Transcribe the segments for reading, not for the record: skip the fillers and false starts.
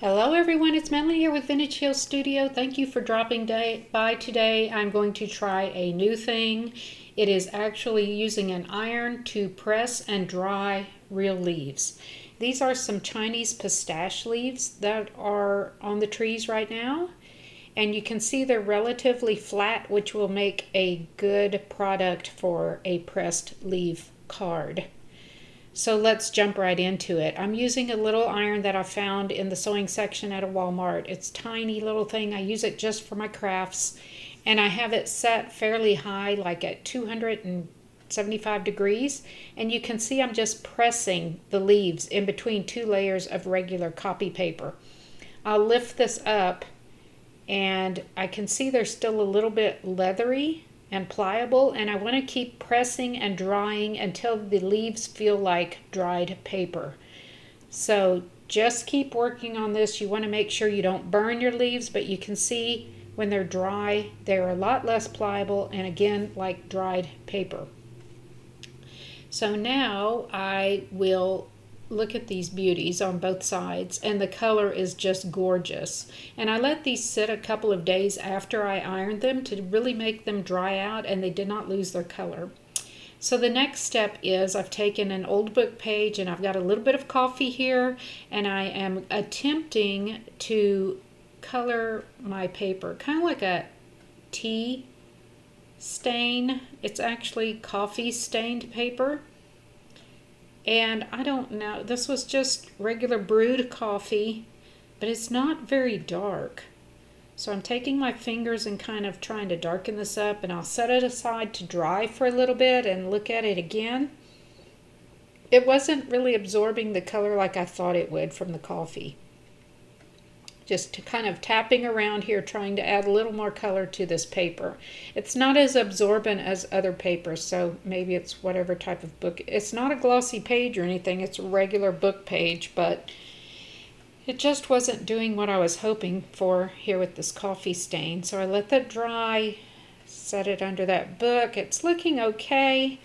Hello everyone, it's Melanie here with Vintage Heel Studio. Thank you for dropping by today. I'm going to try a new thing. It is actually using an iron to press and dry real leaves. These are some Chinese pistache leaves that are on the trees right now. And you can see they're relatively flat, which will make a good product for a pressed leaf card. So let's jump right into it. I'm using a little iron that I found in the sewing section at a Walmart. It's a tiny little thing. I use it just for my crafts. And I have it set fairly high, like at 275 degrees. And you can see I'm just pressing the leaves in between two layers of regular copy paper. I'll lift this up and I can see they're still a little bit leathery and pliable, and I want to keep pressing and drying until the leaves feel like dried paper. So just keep working on this. You want to make sure you don't burn your leaves, but you can see when they're dry, they're a lot less pliable and again like dried paper. So now I will look at these beauties on both sides, and the color is just gorgeous. And I let these sit a couple of days after I ironed them to really make them dry out, and they did not lose their color. So the next step is I've taken an old book page and I've got a little bit of coffee here, and I am attempting to color my paper kind of like a tea stain. It's actually coffee stained paper. And I don't know, this was just regular brewed coffee, but it's not very dark. So I'm taking my fingers and kind of trying to darken this up, and I'll set it aside to dry for a little bit and look at it again. It wasn't really absorbing the color like I thought it would from the coffee. Just kind of tapping around here, trying to add a little more color to this paper. It's not as absorbent as other papers, so maybe it's whatever type of book. It's not a glossy page or anything, it's a regular book page, but it just wasn't doing what I was hoping for here with this coffee stain. So I let that dry, set it under that book. It's looking okay.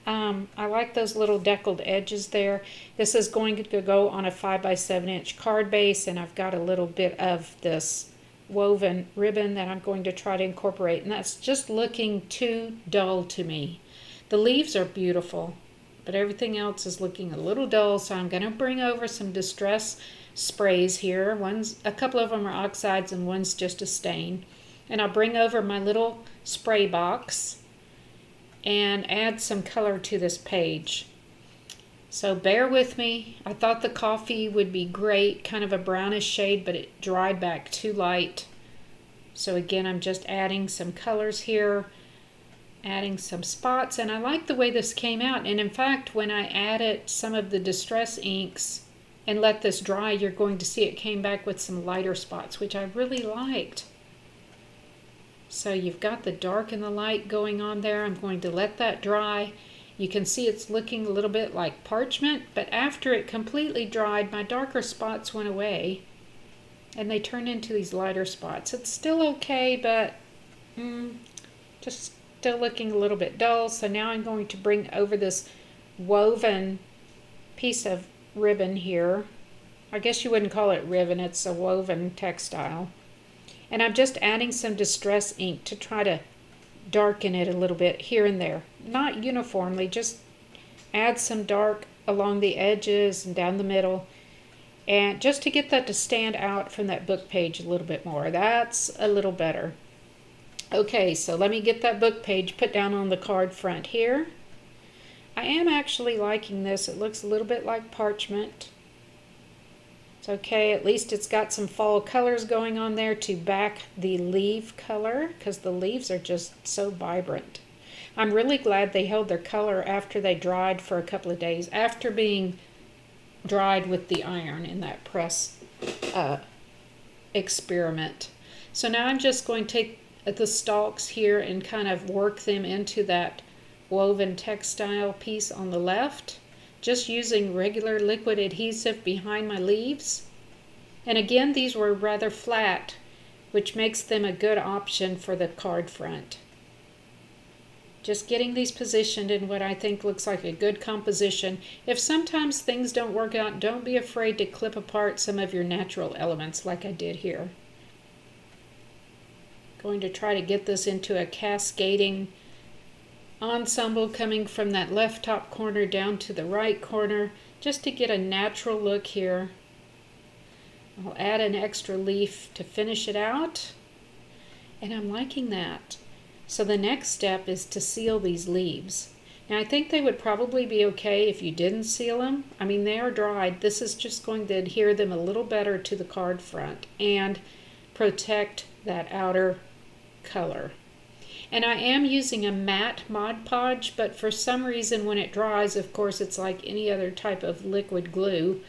I like those little deckled edges there. This is going to go on a 5x7 inch card base, and I've got a little bit of this woven ribbon that I'm going to try to incorporate, and that's just looking too dull to me. The leaves are beautiful, but everything else is looking a little dull, so I'm going to bring over some distress sprays here. A couple of them are Oxides and one's just a stain. And I'll bring over my little spray box and add some color to this page. So bear with me. I thought the coffee would be great, kind of a brownish shade, but it dried back too light. So again, I'm just adding some colors here, adding some spots, and I like the way this came out. And in fact, when I added some of the distress inks and let this dry, you're going to see it came back with some lighter spots, which I really liked. So you've got the dark and the light going on there. I'm going to let that dry. You can see it's looking a little bit like parchment, but after it completely dried, my darker spots went away and they turned into these lighter spots. It's still okay, but just still looking a little bit dull. So now I'm going to bring over this woven piece of ribbon here. I guess you wouldn't call it ribbon, it's a woven textile. And I'm just adding some distress ink to try to darken it a little bit here and there. Not uniformly, just add some dark along the edges and down the middle. And just to get that to stand out from that book page a little bit more. That's a little better. Okay, so let me get that book page put down on the card front here. I am actually liking this. It looks a little bit like parchment. It's okay, at least it's got some fall colors going on there to back the leaf color, because the leaves are just so vibrant. I'm really glad they held their color after they dried for a couple of days, after being dried with the iron in that press experiment. So now I'm just going to take the stalks here and kind of work them into that woven textile piece on the left, just using regular liquid adhesive behind my leaves. And again, these were rather flat, which makes them a good option for the card front. Just getting these positioned in what I think looks like a good composition. If sometimes things don't work out, don't be afraid to clip apart some of your natural elements like I did here. Going to try to get this into a cascading ensemble coming from that left top corner down to the right corner, just to get a natural look here. I'll add an extra leaf to finish it out, and I'm liking that. So the next step is to seal these leaves. Now I think they would probably be okay if you didn't seal them. I mean, they are dried. This is just going to adhere them a little better to the card front and protect that outer color. And I am using a matte Mod Podge, but for some reason when it dries, of course it's like any other type of liquid glue,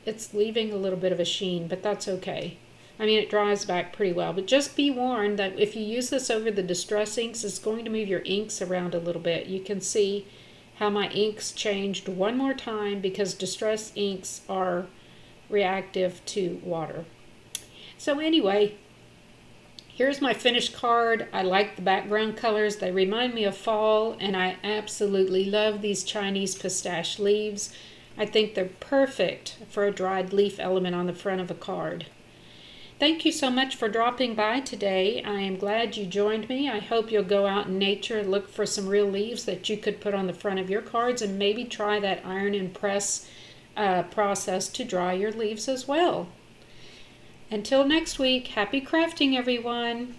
it's leaving a little bit of a sheen, but that's okay. I mean, it dries back pretty well, but just be warned that if you use this over the distress inks, it's going to move your inks around a little bit. You can see how my inks changed one more time because distress inks are reactive to water. So anyway, here's my finished card. I like the background colors. They remind me of fall, and I absolutely love these Chinese pistache leaves. I think they're perfect for a dried leaf element on the front of a card. Thank you so much for dropping by today. I am glad you joined me. I hope you'll go out in nature and look for some real leaves that you could put on the front of your cards, and maybe try that iron and press process to dry your leaves as well. Until next week, happy crafting, everyone.